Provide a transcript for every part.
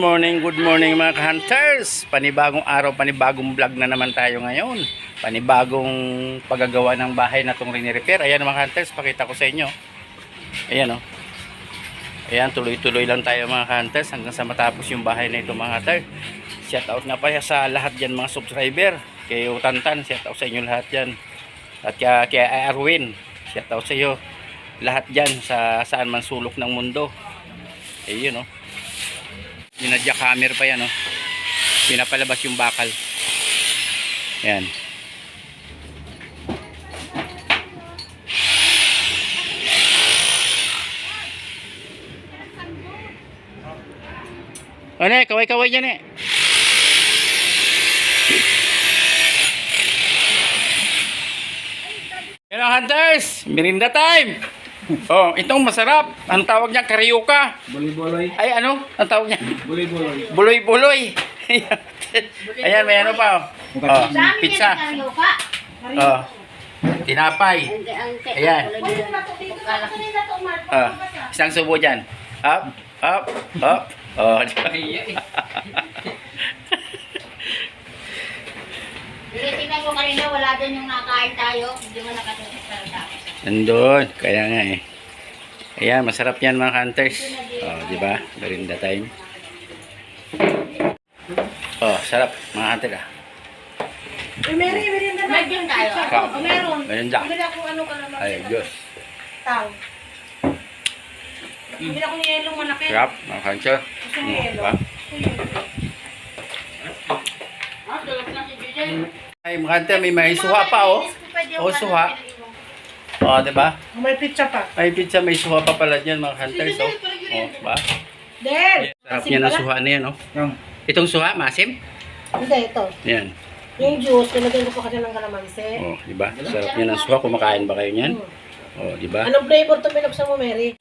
good morning mga ka-hunters. Panibagong araw, panibagong vlog na naman tayo ngayon. Panibagong paggagawa ng bahay na itong rini-repair. Ayan mga ka-hunters, pakita ko sa inyo. Ayan o. Ayan, tuloy-tuloy lang tayo mga ka-hunters hanggang sa matapos yung bahay na ito mga ka-hunters. Shout out nga pala sa lahat dyan mga subscriber. Kay Utantan, shout out sa inyo lahat dyan. At kay Arwin, shout out sa iyo. Lahat dyan sa saan man sulok ng mundo. Ayun o. Minadya-camera pa yan o. Pinapalabas yung bakal. Ayan. Ano eh, kaway-kaway dyan eh. Hello hunters, merinda time. Oh, itong masarap. Ang tawag niya karyoka. Buloy-buloy. Ay ano? Ang tawag niya? Buloy-buloy. Buloy-buloy. Ayan, may ano pa oh. Oh, pizza. Oh. Tinapay. Ayan. Oh, isang subo dyan. Up, up, up. Oh, Tingnan ko kanina, wala doon yung nakain tayo. Hindi mo nakatutok sa tapos. nandun. Kaya nga eh. Ayan, masarap yan mga hunters. Oh, di ba? Merinda time. Oh, sarap mga hunter ah. Meron na May din tayo. Meron. Merinda. Bumili akong ano ka naman. Ay, Diyos. Tao. Bumili akong yelong malaki. Sarap mga hunter. Gusto mo yelo? Diba? Ah, tulog na si DJ. Ay, mga hunter, may suha pa oh. Oh, suha. Oh, di ba? May pizza pa. Ay, pizza, may suha pa pala dyan mga hunters oh. Oh, diba? Del! Sarap niya ng suha na yan oh. Yung Itong suha, masim? Hindi, ito. Yan. Yung juice, nilagyan ko pa kasi ng kalamansi. Oh, di ba? Sarap niya ng suha. Kumakain ba kayo niyan? Oh, di ba? Anong flavor to binuksan mo, Mary?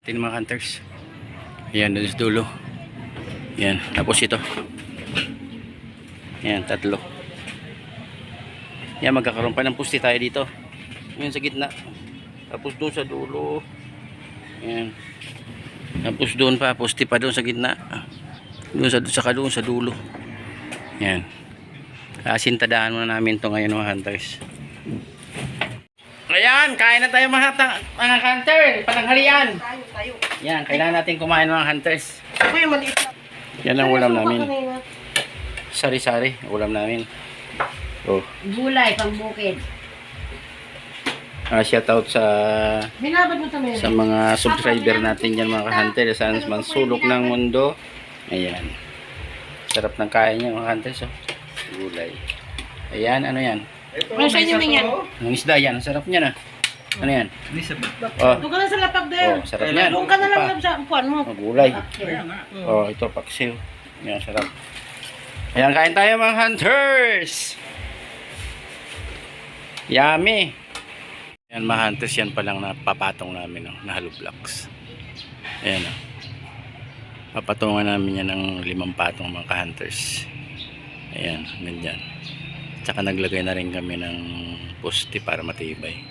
Tingnan mga hunters. Ayan, doon sa dulo. Ayan, tapos ito. Ayan, tatlo. Ayan, magkakaroon pa ng pusti tayo dito. Ayan, sa gitna. Tapos doon sa dulo. Ayan. Tapos doon pa, pusti pa doon sa gitna. Doon sa dulo. Ayan. Kasintadahan muna namin ito ngayon mga hunters. Ayan, kain na tayo mga hunter. Pananghalian. Tayo. Yan, kailangan natin kumain mga hunters. Ako yung maliit na. Yan ang ulam namin. Kanina. Sari-sari, ulam namin. Oh, Gulay, pangbukid. shout out sa Binabad mo ito, Mary. mga subscriber natin yan mga hunter saan man sulok ng mundo. Ayan. Sarap ng kain niya mga hunters. Oh. Gulay. Ayan, ano yan? Ano sa inyo yan? Ang isda yan, sarap niya na. Ano yan? Oh, Doon ka na sa lapag, Del. oh sarap yan. Doon ka na lang Pa. sa upuan mo. Oh, gulay. Oh, ito paksiw. Yan, sarap. Ayan, kain tayo mga hunters. Yummy. Yan mga hunters, yan pa lang napapatong namin, no, na hollow blocks. Ayan, oh. Papatungan namin yan ng 5 patong mga hunters. Ayan, ganyan. Tsaka naglagay na rin kami ng poste para matibay.